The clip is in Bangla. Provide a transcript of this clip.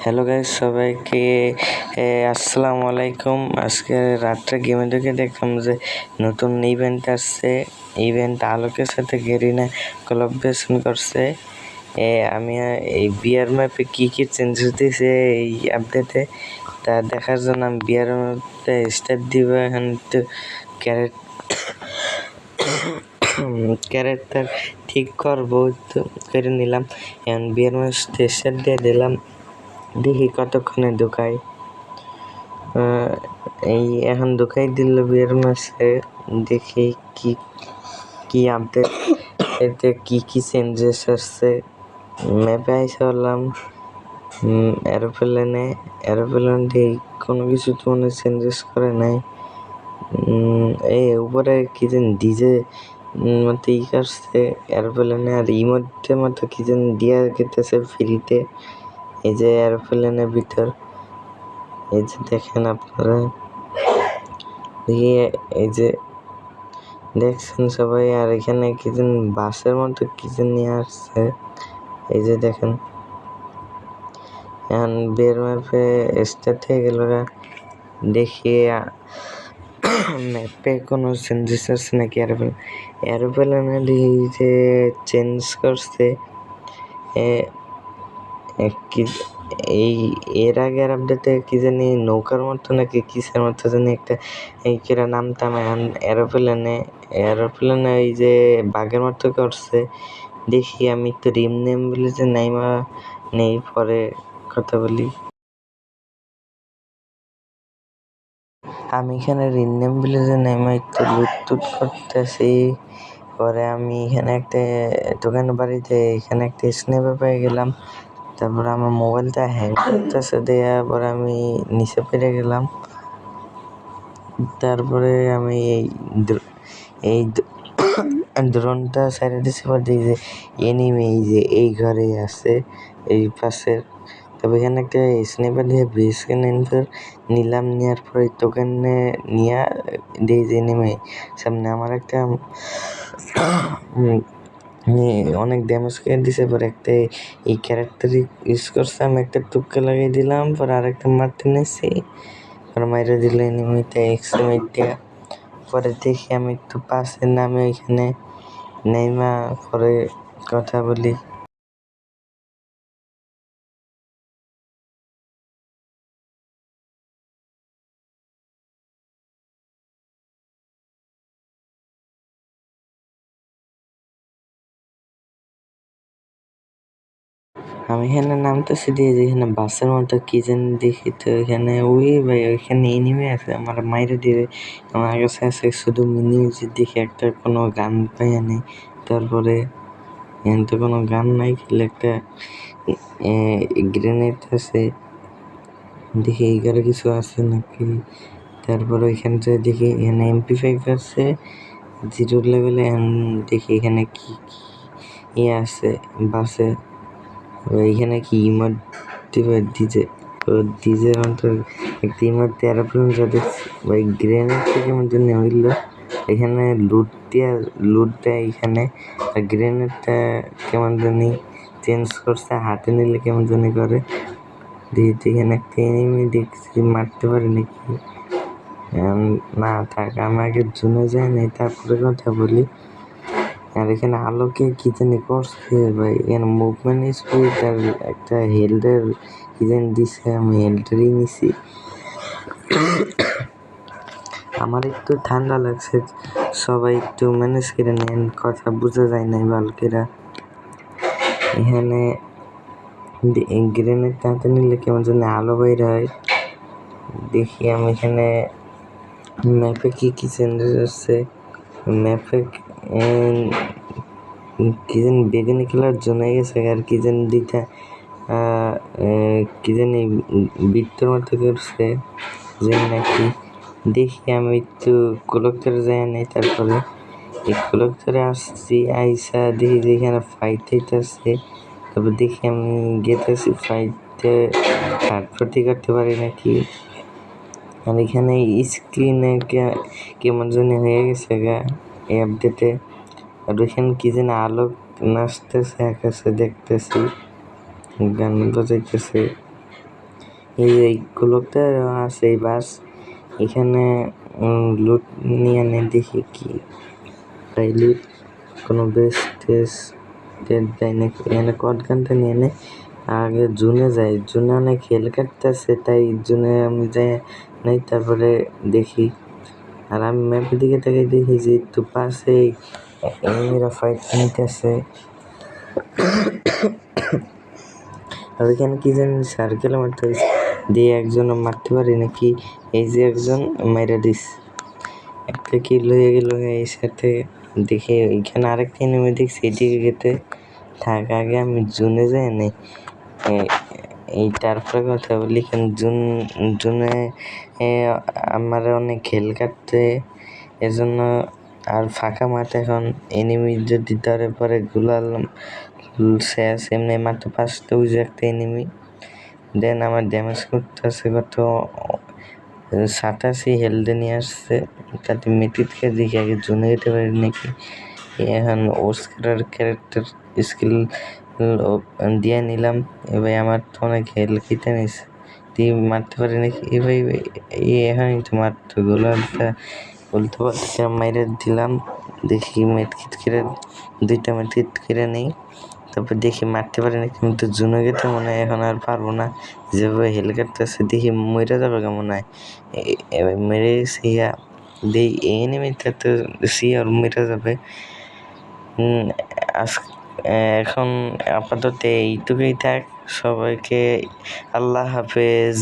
হ্যালো গাইস, সবাইকে আসসালামু আলাইকুম। আজকে রাত্রে গেমে ঢুকে দেখলাম যে নতুন ইভেন্ট আসছে। ইভেন্ট আলোকের সাথে গেরিনা কোলাবরেশন করছে। আমি এই বিয়ার ম্যাপে কী চেঞ্জেস দিয়েছে এই আপডেটে তা দেখার জন্য আমি বিয়ার ম্যাপে স্টার্ট দিব। এখন তো ক্যারেক্টার ঠিক করবো, তো করে নিলাম। এখন বিয়ার ম্যাপে স্টার্ট দিয়ে দিলাম, দেখি কতক্ষণে ঢুকাই। এই এখন ঢুকাই দিল বিয়ের মাসে, দেখি কি কি আপডেট, এতে কি কি চেঞ্জেস আসছে। ম্যাপে আইসা বললাম এরোপ্লেনটি কোনো কিছু তো মনে চেঞ্জেস করে নাই। এই উপরে কি যেন ডিজে মতো ই করছে এরোপ্লেনে, আর ইমোটের মতো কি যেন দিয়া গেতেছে ফ্রিতে। এই যে এরোপ্লেনের ভিতর এই যে দেখেন আপনারা, এই যে দেখছেন সবাই। আর এখানে কি যেন বাসের মতো কি যেন নিয়ে আসছে, এই যে দেখেন। এখন বের ম্যাপে স্টার্ট হয়ে গেল, দেখি ম্যাপে কোনো চেঞ্জেস আসছে নাকি। এরোপ্লেনের যে চেঞ্জ করছে কি, এর আগের আপডেটে কি জানি নৌকার মতো নাকি কিসের মতো জানি একটা এই কেরা নামতাম। এখন এরোপ্লেনে এই যে বাঘের মতো করছে। দেখি আমি তো রিম নেম বলে যে নাইমা নেই, পরে কথা বলি। আমি এখানে রিম নেম বলে যে নাইমা একটু লুটতুট করতেছি। পরে আমি এখানে একটা দোকান বাড়িতে এখানে একটা স্ন্যাপে পেয়ে গেলাম। তারপরে আমার মোবাইলটা হ্যাং করতেছে দেয়া, পরে আমি নিচে পেরে গেলাম। তারপরে আমি এই ড্রোনটা সাইডে দিতে পারি যে এনিমি এই যে এই ঘরে আছে এই পাশের। তবে এখানে একটা স্নাইপার দিয়ে বেস নিলাম, নেওয়ার পরে দোকানে নিয়ে দিয়ে যে নেমে সামনে আমার একটা অনেক ড্যামেজ করে দিছে। পরে একটা এই ক্যারেক্টার ইউজ করছে, আমি একটা টুক্কা লাগিয়ে দিলাম, পরে আরেকটা মারতে নিয়েছি, পরে মাইরে দিল এনিমিতে এক্সএমএইট দিয়ে। পরে দেখি আমি একটু পাশে নামে ওইখানে নেইমা পরে কথা বলি। আমি এখানে নামতেছি দিয়ে যে এখানে বাসের মতো কি জানি দেখি, তো এখানে ওই ভাই ওইখানে এনিমি আছে, আমার মাইরে দিবে। আমার কাছে আছে শুধু মিউজিক, দেখি একটা কোনো গান পাইয়া নেই। তারপরে এখানে তো কোনো গান নাই, খেলে একটা গ্রেনেড আছে, দেখি এই ঘরে কিছু আছে নাকি। তারপরে ওইখানে যে দেখি এখানে MP5 আছে 0 লেভেলে। দেখি এখানে কি ইয়ে আছে বাসে, এইখানে কি ইমোট দিবে ডিজে, তো ডিজের মতো একটা ইমোট এরোপ্লেন যাদের ওই গ্রেনেডটা কেমন জন্য হইলো। এখানে লুট দেয় এখানে, আর গ্রেনেডটা কেমন জানি চেঞ্জ করছে, হাতে নিলে কেমন জানি করে। এখানে একটা এনিমি দেখছি, মারতে পারি নাকি না থাক, আমি আগে জুনে যাই নাই তারপরে কথা বলি। আর এখানে আলোকে কি জানি করছে ভাই, এখানে মুভমেন্ট স্পিড আর একটা হেল্ডের কি জানি দিছে, আমি হেল্ডেরই নিছি। আমার একটু ঠান্ডা লাগছে, সবাই একটু ম্যানেজ করে নেন, কথা বোঝা যায় নাই বালকেরা। এখানে গ্রেনেড হাতে নিলে কেমন যেন আলো বাইর হয়। দেখি আমি এখানে ম্যাপে কি কি চেঞ্জেস আসছে। ম্যাপে কি জানি বেগুনি খেলার জন্য গেছে, আর কি জানি দিতে কি জানি বৃত্তর মতো করছে যে নাকি। দেখি আমি একটু কোলক্টরে যাই নাই, তারপরে এই কোলক্টরে আসছি, আইসা দেখি যে এখানে ফাইট হইতেছে। তারপর দেখি আমি গেতেছি ফাইটে, হাটফাটি করতে পারি নাকি। আর এখানে স্ক্রিনে কেমন জানি হয়ে গেছে গা এই আপডেটে। আর ওইখানে কি যেন আলোক নাচতেছে আকাশে, দেখতেছি গান বাজাইতেছে। এই গোলকটা আছে এই বাস এখানে লুট নিয়ে নে দেখি কি তাই লুট কোনো বেশ টেস দেয় নাকি এখানে কটগানটা নিয়ে নে আগে জুনে যাই জুনে অনেক হেল কাটতেছে তাই জুনে আমি যাই নাই তারপরে দেখি আর আমি ম্যাপের দিকে তাকে দেখি যে একটু পাশে এনিমিরা ফাইট নিতেছে আর ওইখানে কি জানি সার্কেল মারতে হয়েছে দিয়ে একজন মারতে পারি নাকি এই যে একজন মেরে দিস একটা কিল হয়ে গেল এই সাথে দেখে ওইখানে আরেকটা এনিমি দেখছি এদিকে গেতে থাক আগে আমি জুনে যাই নাই এই তারপরে কথা বলি কারণ জুনে আমার অনেক খেল কাটতে এজন্য আর ফাঁকা মাঠ এখন এনিমি যদি ধরে পরে গুলাল শেষ এমনি মাত্র 5টা উজে একটা এনিমি দেন আমার ড্যামেজ করতেছে কত 87 হেলথে নিয়ে আসছে তাতে মেটিত খেয়ে দেখি আগে জুনে যেতে পারি নাকি এখন ওস্কার ক্যারেক্টার স্কিল দিয়ে নিলাম এবার আমার তো অনেক হেল খেতে নিস দিয়ে মারতে পারি নাকি এবার এখানেই তো মারতো গোলালটা বলতে বলতে মাইরে দিলাম দেখি মেটকিট কেড়ে 2টা মেটকিট কেড়ে নেই তারপর দেখি মারতে পারি না কিন্তু জুনে গেতে মনে হয় এখন আর পারবো না যেভাবে হেল কাটতেছে দেখি মরে যাবে কেমন হয় এবার মেরে সিয়া দিই এনিমিটা তো সিয়ার মেরে যাবে এখন আপাতত এইটুকুই থাক সবাইকে আল্লাহ হাফেজ।